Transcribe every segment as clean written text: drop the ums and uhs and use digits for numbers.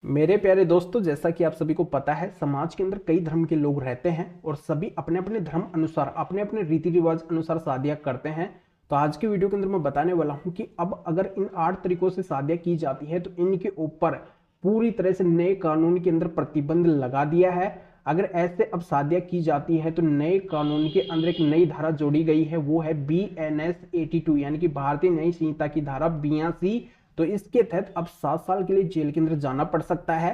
मेरे प्यारे दोस्तों, जैसा कि आप सभी को पता है, समाज के अंदर कई धर्म के लोग रहते हैं और सभी अपने अपने धर्म अनुसार अपने अपने रीति रिवाज अनुसार शादियां करते हैं। तो आज के वीडियो के अंदर मैं बताने वाला हूं कि अब अगर इन 8 तरीकों से शादियां की जाती है तो इनके ऊपर पूरी तरह से नए कानून के अंदर प्रतिबंध लगा दिया है। अगर ऐसे अब शादियां की जाती है तो नए कानून के अंदर एक नई धारा जोड़ी गई है, वो है BNS 82 यानी कि भारतीय न्याय संहिता की धारा 82। तो इसके तहत अब 7 साल के लिए जेल के अंदर जाना पड़ सकता है,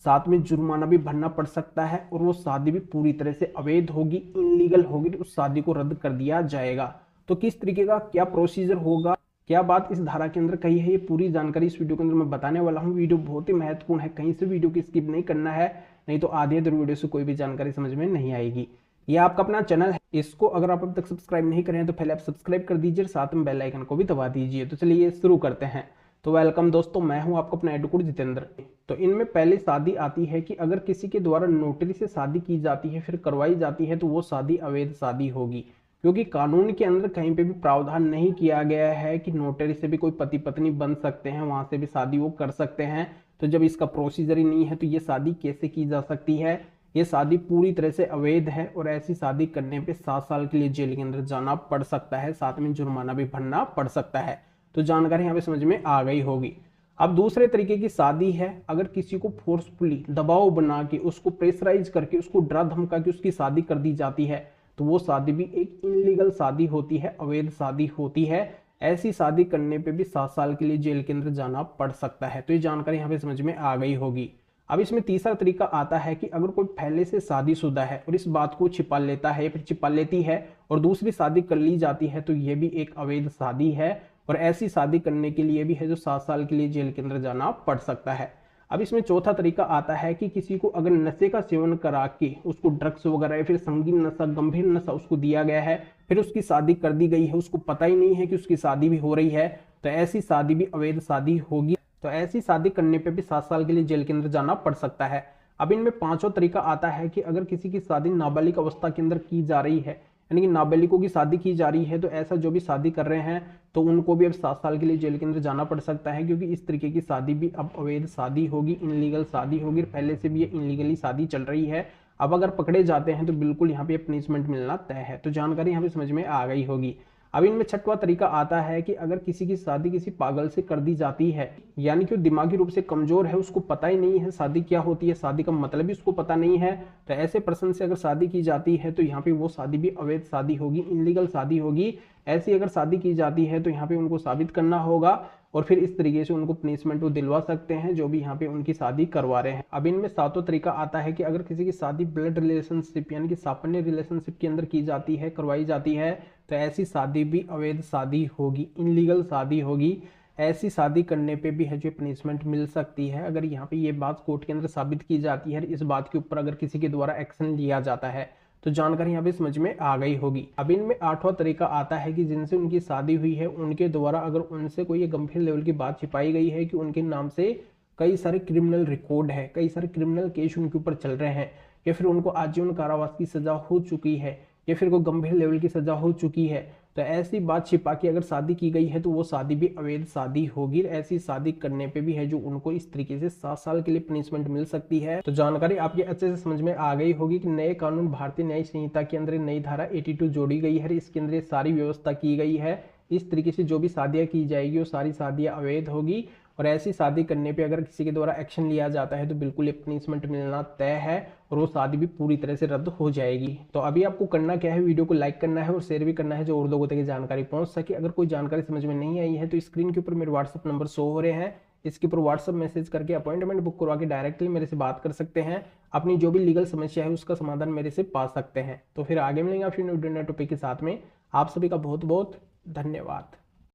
साथ में जुर्माना भी भरना पड़ सकता है और वो शादी भी पूरी तरह से अवैध होगी, इनलीगल होगी, तो उस शादी को रद्द कर दिया जाएगा। तो किस तरीके का क्या प्रोसीजर होगा, क्या बात इस धारा के अंदर कही है, ये पूरी जानकारी इस वीडियो के अंदर मैं बताने वाला हूँ। वीडियो बहुत ही महत्वपूर्ण है, कहीं से वीडियो की स्किप नहीं करना है, नहीं तो आधे अधूरे वीडियो से कोई भी जानकारी समझ में नहीं आएगी। ये आपका अपना चैनल है, इसको अगर आप अब तक सब्सक्राइब नहीं करें तो पहले आप सब्सक्राइब कर दीजिए, साथ में बेल आइकन को भी दबा दीजिए। तो चलिए शुरू करते हैं। तो वेलकम दोस्तों, मैं हूं आपका अपना एडवोकेट जितेंद्र। तो इनमें पहले शादी आती है कि अगर किसी के द्वारा नोटरी से शादी की जाती है फिर करवाई जाती है तो वो शादी अवैध शादी होगी, क्योंकि कानून के अंदर कहीं पे भी प्रावधान नहीं किया गया है कि नोटरी से भी कोई पति पत्नी बन सकते हैं, वहां से भी शादी वो कर सकते हैं। तो जब इसका प्रोसीजर ही नहीं है तो ये शादी कैसे की जा सकती है? ये शादी पूरी तरह से अवैध है और ऐसी शादी करने पे 7 साल के लिए जेल के अंदर जाना पड़ सकता है, साथ में जुर्माना भी भरना पड़ सकता है। तो जानकारी यहाँ पे समझ में आ गई होगी। अब दूसरे तरीके की शादी है, अगर किसी को फोर्सफुली दबाव बना के, उसको प्रेशराइज करके, उसको डरा धमका के उसकी शादी कर दी जाती है तो वो शादी भी एक इनलीगल शादी होती है, अवैध शादी होती है। ऐसी शादी करने पे भी 7 साल के लिए जेल के अंदर जाना पड़ सकता है। तो ये जानकारी यहाँ पे समझ में आ गई होगी। अब इसमें तीसरा तरीका आता है कि अगर कोई पहले से शादीशुदा है और इस बात को छिपा लेता है या फिर छिपा लेती है और दूसरी शादी कर ली जाती है तो ये भी एक अवैध शादी है और ऐसी शादी करने के लिए भी है जो 7 साल के लिए जेल के अंदर जाना पड़ सकता है। अब इसमें चौथा तरीका आता है कि किसी को अगर नशे का सेवन करा के उसको ड्रग्स वगैरह या फिर संगीन नशा, गंभीर नशा उसको दिया गया है, फिर उसकी शादी कर दी गई है, उसको पता ही नहीं है कि उसकी शादी भी हो रही है, तो ऐसी शादी भी अवैध शादी होगी। तो ऐसी शादी करने पे भी 7 साल के लिए जेल के अंदर जाना पड़ सकता है। अब इनमें पांचवा तरीका आता है कि अगर किसी की शादी नाबालिग अवस्था के अंदर की जा रही है, यानी कि नाबालिगों की शादी की जा रही है, तो ऐसा जो भी शादी कर रहे हैं तो उनको भी अब 7 साल के लिए जेल के अंदर जाना पड़ सकता है, क्योंकि इस तरीके की शादी भी अब अवैध शादी होगी, इनलीगल शादी होगी। पहले से भी ये इनलीगली शादी चल रही है, अब अगर पकड़े जाते हैं तो बिल्कुल यहाँ पे पनिशमेंट मिलना तय है। तो जानकारी यहाँ पे समझ में आ गई होगी। अब इनमें छठवां तरीका आता है कि अगर किसी की शादी किसी पागल से कर दी जाती है, यानी कि वो दिमागी रूप से कमजोर है, उसको पता ही नहीं है शादी क्या होती है, शादी का मतलब भी उसको पता नहीं है, तो ऐसे पर्सन से अगर शादी की जाती है तो यहाँ पे वो शादी भी अवैध शादी होगी, इनलीगल शादी होगी। ऐसी अगर शादी की जाती है तो यहाँ पे उनको साबित करना होगा और फिर इस तरीके से उनको पनिशमेंट वो दिलवा सकते हैं जो भी यहाँ पे उनकी शादी करवा रहे हैं। अब इनमें सातवां तरीका आता है कि अगर किसी की शादी ब्लड रिलेशनशिप यानी कि सापन्य रिलेशनशिप के अंदर की जाती है, करवाई जाती है, तो ऐसी शादी भी अवैध शादी होगी, इनलीगल शादी होगी। ऐसी शादी करने पे भी है जो पनिशमेंट मिल सकती है अगर यहाँ पे ये बात कोर्ट के अंदर साबित की जाती है, इस बात के ऊपर अगर किसी के द्वारा एक्शन लिया जाता है। तो जानकारी यहाँ पे समझ में आ गई होगी। अब इनमें आठवां तरीका आता है कि जिनसे उनकी शादी हुई है उनके द्वारा अगर उनसे कोई गंभीर लेवल की बात छिपाई गई है कि उनके नाम से कई सारे क्रिमिनल रिकॉर्ड है, कई सारे क्रिमिनल केस उनके ऊपर चल रहे हैं, या फिर उनको आजीवन कारावास की सजा हो चुकी है, या फिर कोई गंभीर लेवल की सजा हो चुकी है, तो ऐसी बात छिपा के अगर शादी की गई है तो वो शादी भी अवैध शादी होगी। ऐसी शादी करने पे भी है जो उनको इस तरीके से 7 साल के लिए पनिशमेंट मिल सकती है। तो जानकारी आपके अच्छे से समझ में आ गई होगी कि नए कानून भारतीय न्याय संहिता के अंदर नई धारा 82 जोड़ी गई है, इसके अंदर सारी व्यवस्था की गई है। इस तरीके से जो भी शादियां की जाएगी वो सारी शादियां अवैध होगी और ऐसी शादी करने पे अगर किसी के द्वारा एक्शन लिया जाता है तो बिल्कुल ये पनिशमेंट मिलना तय है और वो शादी भी पूरी तरह से रद्द हो जाएगी। तो अभी आपको करना क्या है, वीडियो को लाइक करना है और शेयर भी करना है जो और लोगों तक जानकारी पहुंच सके। अगर कोई जानकारी समझ में नहीं आई है तो स्क्रीन के ऊपर मेरे व्हाट्सअप नंबर शो हो रहे हैं, इसके ऊपर व्हाट्सअप मैसेज करके अपॉइंटमेंट बुक करवा के डायरेक्टली मेरे से बात कर सकते हैं, अपनी जो भी लीगल समस्या है उसका समाधान मेरे से पा सकते हैं। तो फिर आगे मिलेंगे आपसे न्यू टॉपिक के साथ में। आप सभी का बहुत बहुत धन्यवाद।